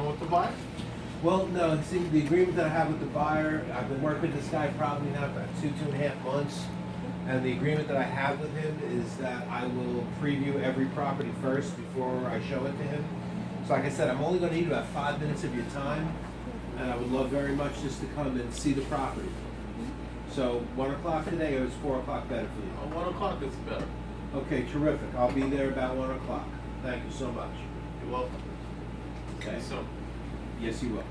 on with the buyer? Well, no, see, the agreement that I have with the buyer, I've been working with this guy probably now for 2.5 months. And the agreement that I have with him is that I will preview every property first before I show it to him. So like I said, I'm only gonna need about 5 minutes of your time, and I would love very much just to come and see the property. So 1 o'clock today, or is 4 o'clock better for you? 1 o'clock is better. Okay, terrific. I'll be there about 1 o'clock. Thank you so much. You're welcome. Okay. So, Yes, you will. All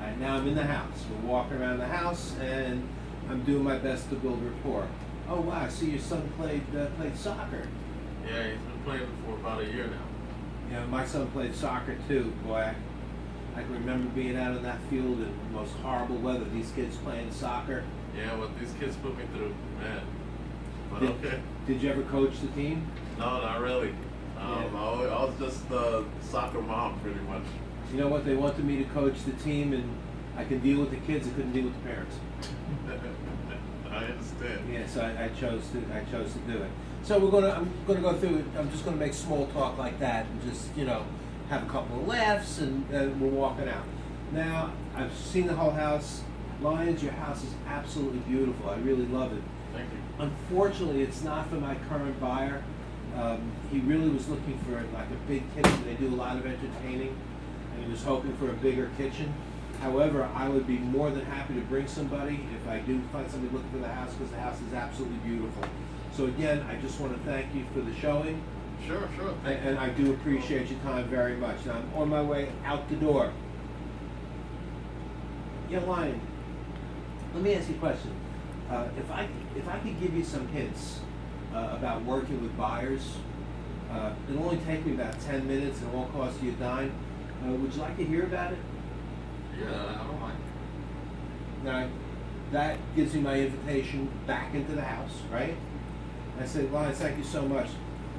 right, now I'm in the house. We're walking around the house, and I'm doing my best to build rapport. Oh wow, I see your son played soccer. yeah, he's been playing for about a year now. Yeah, my son played soccer too. Boy, I can remember being out in that field in the most horrible weather. These kids playing soccer. Yeah, what these kids put me through, man. But Did, okay. Did you ever coach the team? No, not really. Yeah. I was just the soccer mom, pretty much. You know what? They wanted me to coach the team, and I can deal with the kids. I couldn't deal with the parents. I understand. Yeah, so I chose to do it. So I'm gonna go through it. I'm just gonna make small talk like that, and just have a couple of laughs, and we're walking out. Now I've seen the whole house. Lyons, your house is absolutely beautiful. I really love it. Thank you. Unfortunately, it's not for my current buyer. He really was looking for like a big kitchen. They do a lot of entertaining, and he was hoping for a bigger kitchen. However, I would be more than happy to bring somebody if I do find somebody looking for the house, because the house is absolutely beautiful. So again, I just want to thank you for the showing. Sure. And I do appreciate your time very much. Now I'm on my way out the door. Yeah, Lion, let me ask you a question. If I could give you some hints about working with buyers, it'll only take me about 10 minutes and it won't cost you a dime. Would you like to hear about it? Yeah, I don't mind. Now, that gives me my invitation back into the house, right? I said, Lion, thank you so much.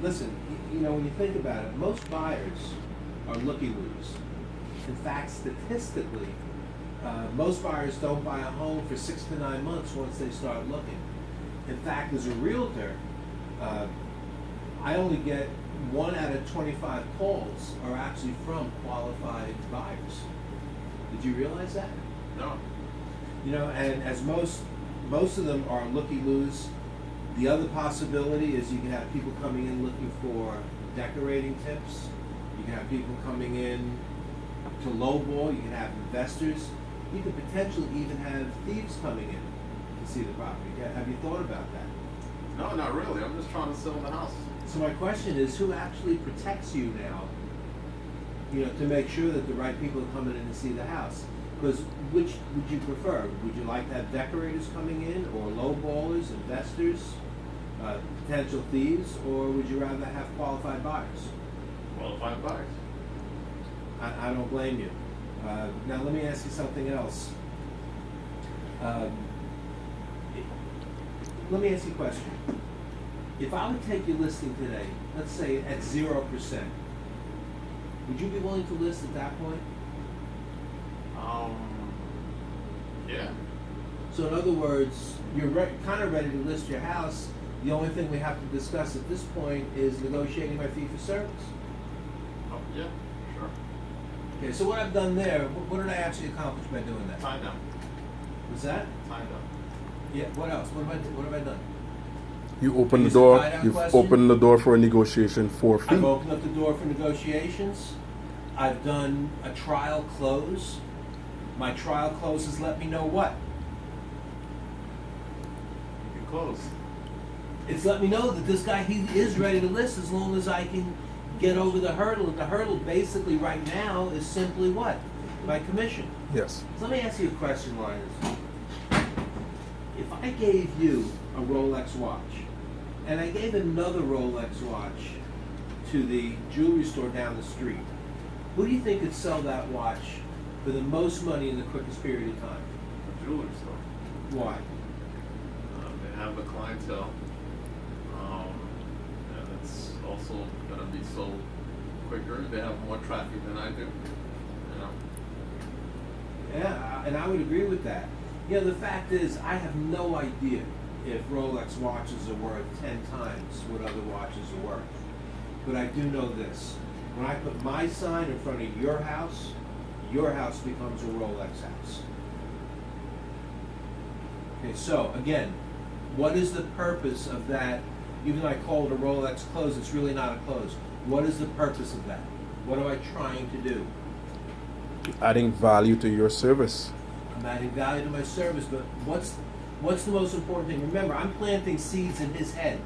Listen, when you think about it, most buyers are looky-loos. In fact, statistically, most buyers don't buy a home for 6 to 9 months once they start looking. In fact, as a realtor, I only get 1 out of 25 calls are actually from qualified buyers. Did you realize that? No. And as most of them are looky-loos. The other possibility is you can have people coming in looking for decorating tips. You can have people coming in to lowball. You can have investors. You could potentially even have thieves coming in to see the property. Have you thought about that? No, not really. I'm just trying to sell the house. So my question is, who actually protects you now, to make sure that the right people are coming in to see the house? Because which would you prefer? Would you like to have decorators coming in, or lowballers, investors, potential thieves, or would you rather have qualified buyers? Qualified buyers. I don't blame you. Now let me ask you something else. Let me ask you a question. If I would take your listing today, let's say at 0%, would you be willing to list at that point? Yeah. So in other words, you're kind of ready to list your house. The only thing we have to discuss at this point is negotiating my fee for service. Oh, yeah, sure. Okay, so what I've done there, what did I actually accomplish by doing that? Tied down. What's that? Tied down. Yeah, what else? What have I done? You open the Is it door. tie-down You've question? opened the door for a negotiation for fee. I've opened up the door for negotiations. I've done a trial close. My trial close has let me know what? You can close. It's let me know that this guy, he is ready to list as long as I can get over the hurdle. And the hurdle basically right now is simply what? My commission. Yes. So let me ask you a question, Linus. If I gave you a Rolex watch, and I gave another Rolex watch to the jewelry store down the street, who do you think could sell that watch for the most money in the quickest period of time? A jewelry store. Why? They have the clientele. And it's also going to be sold quicker. They have more traffic than I do. Yeah, and I would agree with that. The fact is, I have no idea if Rolex watches are worth 10 times what other watches are worth. But I do know this. When I put my sign in front of your house, your house becomes a Rolex house. Okay, so again, what is the purpose of that? Even though I call it a Rolex close, it's really not a close. What is the purpose of that? What am I trying to do? Adding value to your service. I'm adding value to my service, but what's the most important thing? Remember, I'm planting seeds in his head.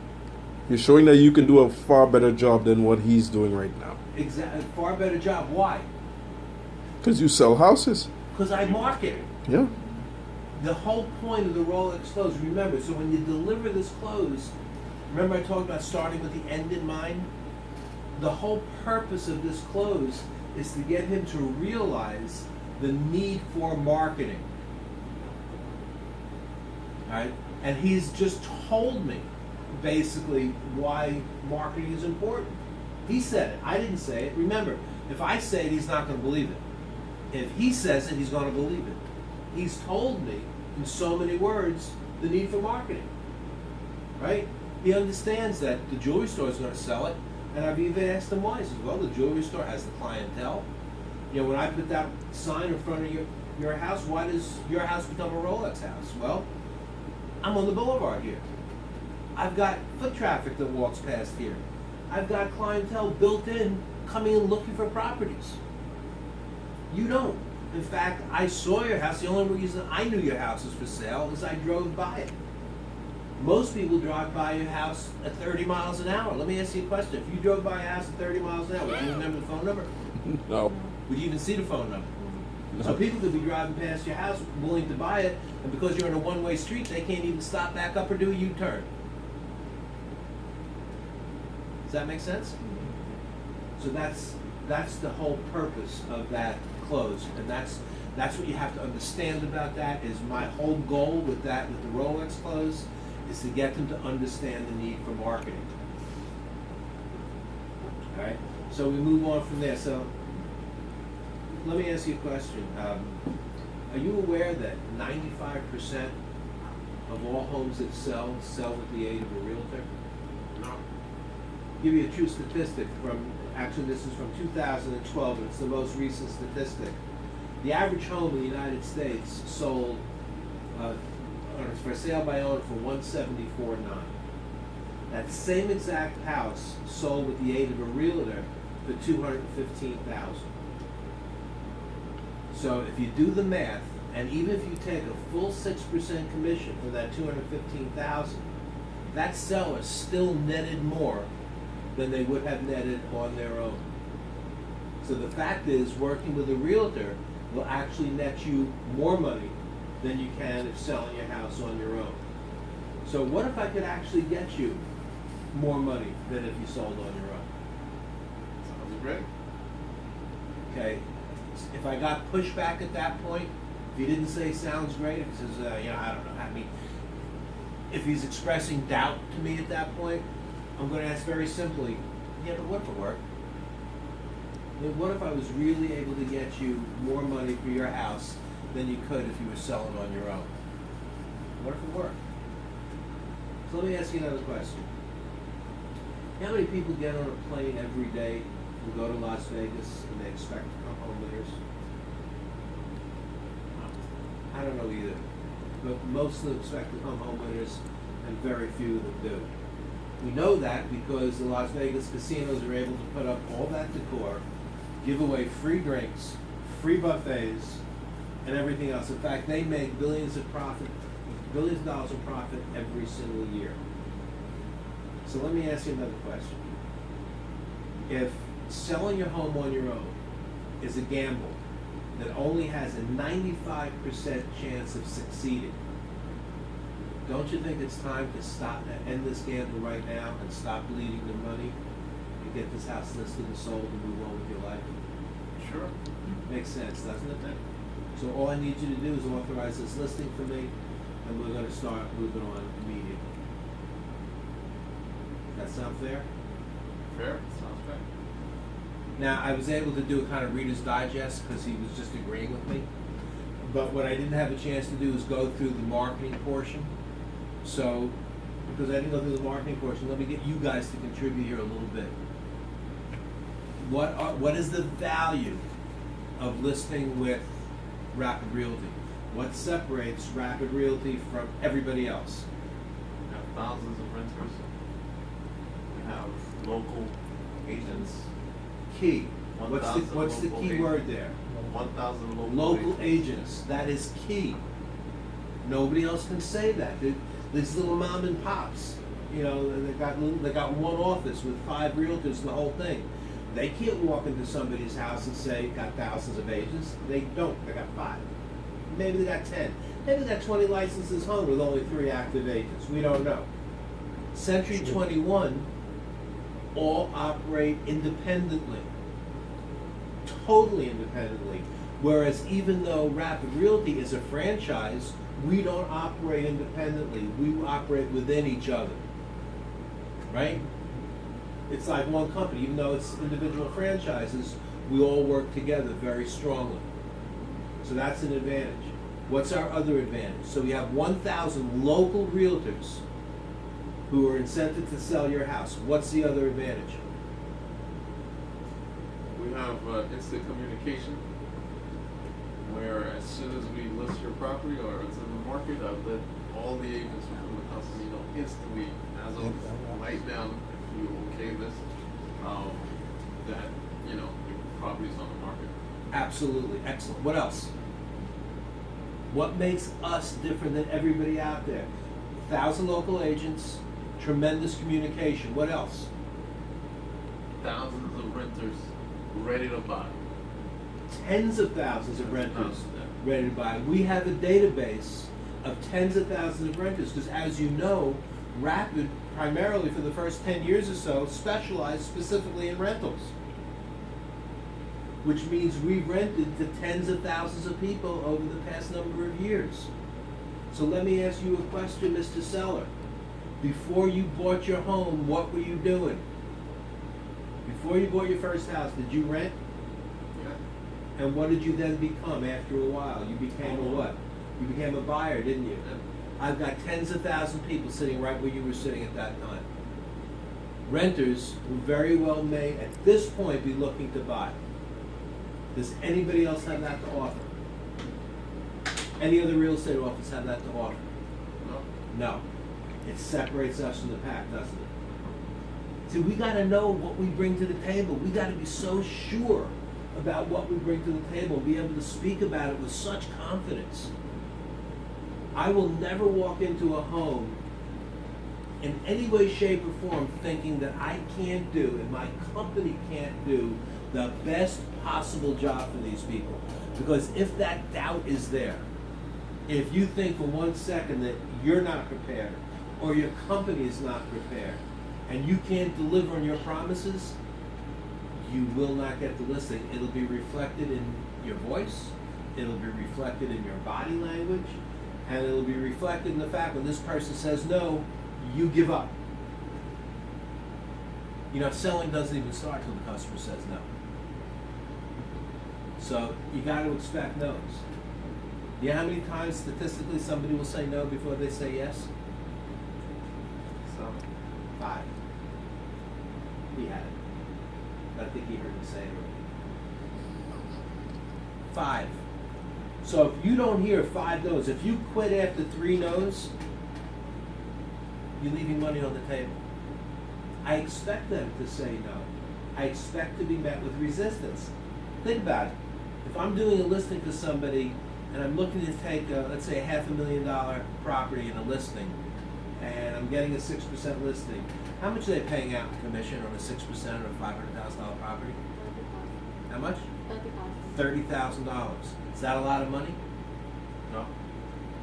You're showing that you can do a far better job than what he's doing right now. Exactly, far better job. Why? Because you sell houses. Because I market. Yeah. The whole point of the Rolex close, remember, so when you deliver this close, remember I talked about starting with the end in mind? The whole purpose of this close is to get him to realize the need for marketing. All right? And he's just told me basically why marketing is important. He said it. I didn't say it. Remember, if I say it, he's not going to believe it. If he says it, he's going to believe it. He's told me in so many words the need for marketing. Right? He understands that the jewelry store is going to sell it. And I've even asked him why. He says, well, the jewelry store has the clientele. You know, when I put that sign in front of your house, why does your house become a Rolex house? Well, I'm on the boulevard here. I've got foot traffic that walks past here. I've got clientele built in coming in looking for properties. You don't. In fact, I saw your house. The only reason I knew your house was for sale is I drove by it. Most people drive by your house at 30 miles an hour. Let me ask you a question. If you drove by a house at 30 miles an hour, would you remember the phone number? No. Would you even see the phone number? No. So people could be driving past your house willing to buy it, and because you're in a one-way street, they can't even stop back up or do a U-turn. Does that make sense? So that's the whole purpose of that close, and that's what you have to understand about that. Is my whole goal with the Rolex close is to get them to understand the need for marketing. All right. So we move on from there. So let me ask you a question. Are you aware that 95% of all homes that sell with the aid of a realtor? No. Give you a true statistic actually this is from 2012, and it's the most recent statistic. The average home in the United States sold for sale by owner for $174,900. That same exact house sold with the aid of a realtor for $215,000. So if you do the math, and even if you take a full 6% commission for that $215,000, that seller still netted more than they would have netted on their own. So the fact is, working with a realtor will actually net you more money than you can if selling your house on your own. So what if I could actually get you more money than if you sold on your own? Sounds great. Okay. If I got pushback at that point, if he didn't say sounds great, if he says, I don't know, I mean, if he's expressing doubt to me at that point, I'm going to ask very simply, what if it worked? I mean, what if I was really able to get you more money for your house than you could if you were selling on your own? What if it worked? So let me ask you another question. How many people get on a plane every day and go to Las Vegas and they expect to come home winners? I don't know either. But most of them expect to come home winners, and very few of them do. We know that because the Las Vegas casinos are able to put up all that decor, give away free drinks, free buffets, and everything else. In fact, they make billions of dollars in profit every single year. So let me ask you another question. If selling your home on your own is a gamble that only has a 95% chance of succeeding, don't you think it's time to end this gamble right now and stop bleeding the money and get this house listed and sold and move on with your life? Sure. Makes sense, doesn't it? So all I need you to do is authorize this listing for me, and we're going to start moving on immediately. Does that sound fair? Fair. Sounds fair. Now, I was able to do a kind of Reader's Digest because he was just agreeing with me. But what I didn't have a chance to do is go through the marketing portion. So, because I didn't go through the marketing portion, let me get you guys to contribute here a little bit. What is the value of listing with Rapid Realty? What separates Rapid Realty from everybody else? We have thousands of renters. We have local agents. Key. What's the 1,000 key local word there? 1,000 Local agents. That is key. Nobody else can say that. These little mom and pops, you know, they got one office with 5 realtors and the whole thing. They can't walk into somebody's house and say, got thousands of agents. They don't. They got 5. Maybe they got 10. Maybe they got 20 licenses hung with only 3 active agents. We don't know. Century 21 all operate independently. Totally independently. Whereas even though Rapid Realty is a franchise, we don't operate independently. We operate within each other. Right? It's like one company. Even though it's individual franchises, we all work together very strongly. So that's an advantage. What's our other advantage? So we have 1,000 local realtors who are incented to sell your house. What's the other advantage? We have instant communication, where as soon as we list your property or it's in the market, I've let all the agents within the company know instantly, as of right now, if you okay this, that, you know, your property's on the market. Absolutely. Excellent. What else? What makes us different than everybody out there? 1,000 local agents, tremendous communication. What else? Thousands of renters ready to buy. Tens of thousands of renters Yeah. ready to buy. We have a database of tens of thousands of renters because, as you know, Rapid, primarily for the first 10 years or so, specialized specifically in rentals. Which means we've rented to tens of thousands of people over the past number of years. So let me ask you a question, Mr. Seller. Before you bought your home, what were you doing? Before you bought your first house, did you rent? Yeah. And what did you then become after a while? You became a what? You became a buyer, didn't you? Yeah. I've got tens of thousands of people sitting right where you were sitting at that time. Renters who very well may, at this point, be looking to buy. Does anybody else have that to offer? Any other real estate office have that to offer? No. No. It separates us from the pack, doesn't it? See, we got to know what we bring to the table. We got to be so sure about what we bring to the table, be able to speak about it with such confidence. I will never walk into a home in any way, shape, or form thinking that I can't do and my company can't do the best possible job for these people. Because if that doubt is there, if you think for 1 second that you're not prepared or your company is not prepared and you can't deliver on your promises, you will not get the listing. It'll be reflected in your voice, it'll be reflected in your body language, and it'll be reflected in the fact when this person says no, you give up. You know, selling doesn't even start till the customer says no. So you got to expect no's. You know how many times statistically somebody will say no before they say yes? 7. 5. He had it. But I think he heard me say it already. 5. So if you don't hear 5 no's, if you quit after 3 no's, you're leaving money on the table. I expect them to say no. I expect to be met with resistance. Think about it. If I'm doing a listing for somebody and I'm looking to take, let's say, a $500,000 property in a listing, and I'm getting a 6% listing, how much are they paying out in commission on a 6% or a $500,000 property? How much? $30,000. Is that a lot of money? No.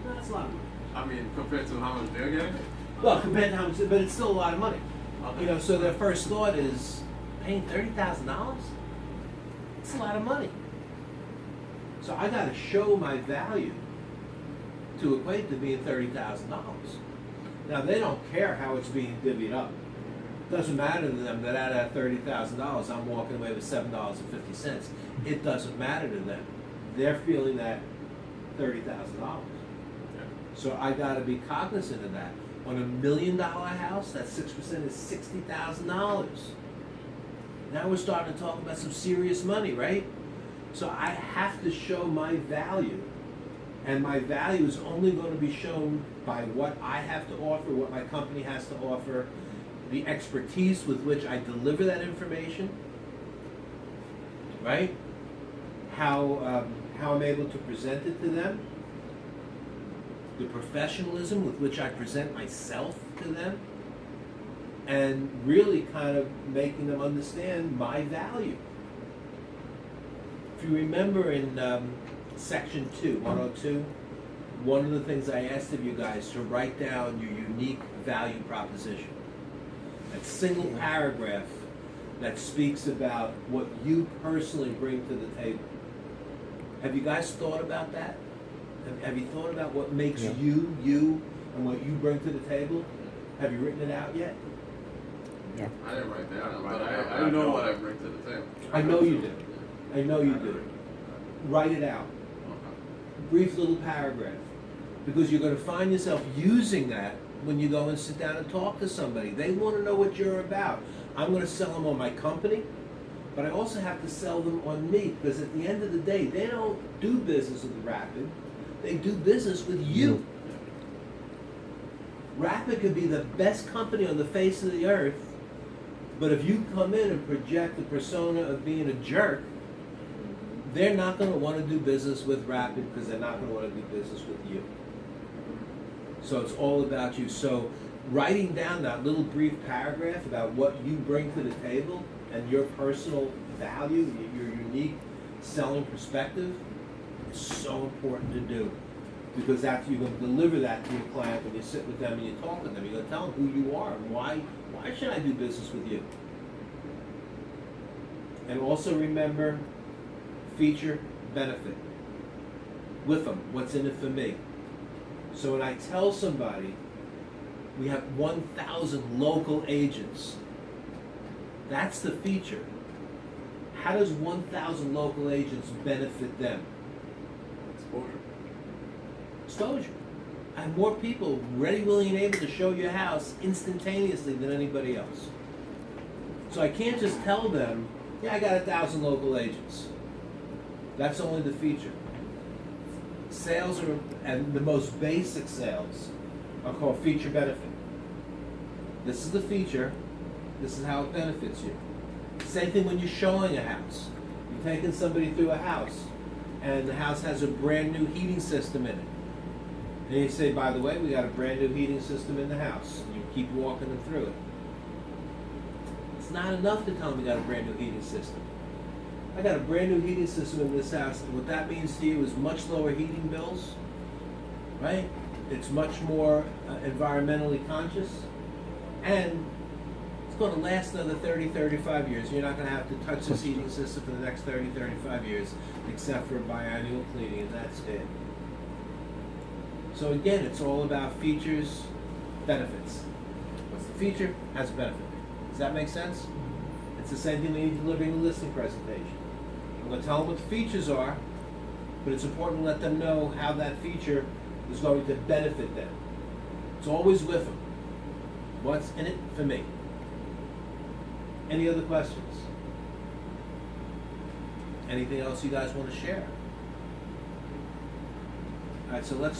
No, that's a lot of money. I mean, compared to how much they're getting? Well, compared to how much, but it's still a lot of money. Okay. You know, so their first thought is, paying $30,000? It's a lot of money. So I got to show my value to equate to being $30,000. Now they don't care how it's being divvied up. It doesn't matter to them that out of that $30,000, I'm walking away with $7.50. It doesn't matter to them. They're feeling that $30,000. So I got to be cognizant of that. On $1 million house, that 6% is $60,000. Now we're starting to talk about some serious money, right? So I have to show my value. And my value is only going to be shown by what I have to offer, what my company has to offer, the expertise with which I deliver that information, right? How I'm able to present it to them, the professionalism with which I present myself to them, and really kind of making them understand my value. If you remember in Section 2, 102, one of the things I asked of you guys to write down your unique value proposition. That single paragraph that speaks about what you personally bring to the table. Have you guys thought about that? Have you thought about what makes you, and what you bring to the table? Have you written it out yet? Yeah. I didn't write that down, but I know what I bring to the table. I know you do. I know you do. Write it out. Brief little paragraph. Because you're going to find yourself using that when you go and sit down and talk to somebody. They want to know what you're about. I'm going to sell them on my company, but I also have to sell them on me, because at the end of the day, they don't do business with Rapid. They do business with you. Rapid could be the best company on the face of the earth, but if you come in and project the persona of being a jerk, they're not going to want to do business with Rapid, because they're not going to want to do business with you. So it's all about you. So writing down that little brief paragraph about what you bring to the table and your personal value, your unique selling perspective, is so important to do. Because after you're going to deliver that to your client, when you sit with them and you talk with them, you're going to tell them who you are and why should I do business with you? And also remember, feature, benefit. With them, what's in it for me? So when I tell somebody we have 1,000 local agents, that's the feature. How does 1,000 local agents benefit them? Exposure. Exposure. I have more people ready, willing, and able to show you a house instantaneously than anybody else. So I can't just tell them, yeah, I got 1,000 local agents. That's only the feature. Sales are, and the most basic sales are called feature benefit. This is the feature. This is how it benefits you. Same thing when you're showing a house. You're taking somebody through a house, and the house has a brand new heating system in it. And you say, by the way, we got a brand new heating system in the house. And you keep walking them through it. It's not enough to tell them you got a brand new heating system. I got a brand new heating system in this house, and what that means to you is much lower heating bills, right? It's much more environmentally conscious, and it's going to last another 30, 35 years. You're not going to have to touch this heating system for the next 30, 35 years, except for biannual cleaning, and that's it. So again, it's all about features, benefits. What's the feature? Has a benefit. Does that make sense? It's the same thing when you're delivering a listing presentation. I'm going to tell them what the features are, but it's important to let them know how that feature is going to benefit them. It's always with them. What's in it for me? Any other questions? Anything else you guys want to share? All right, so let's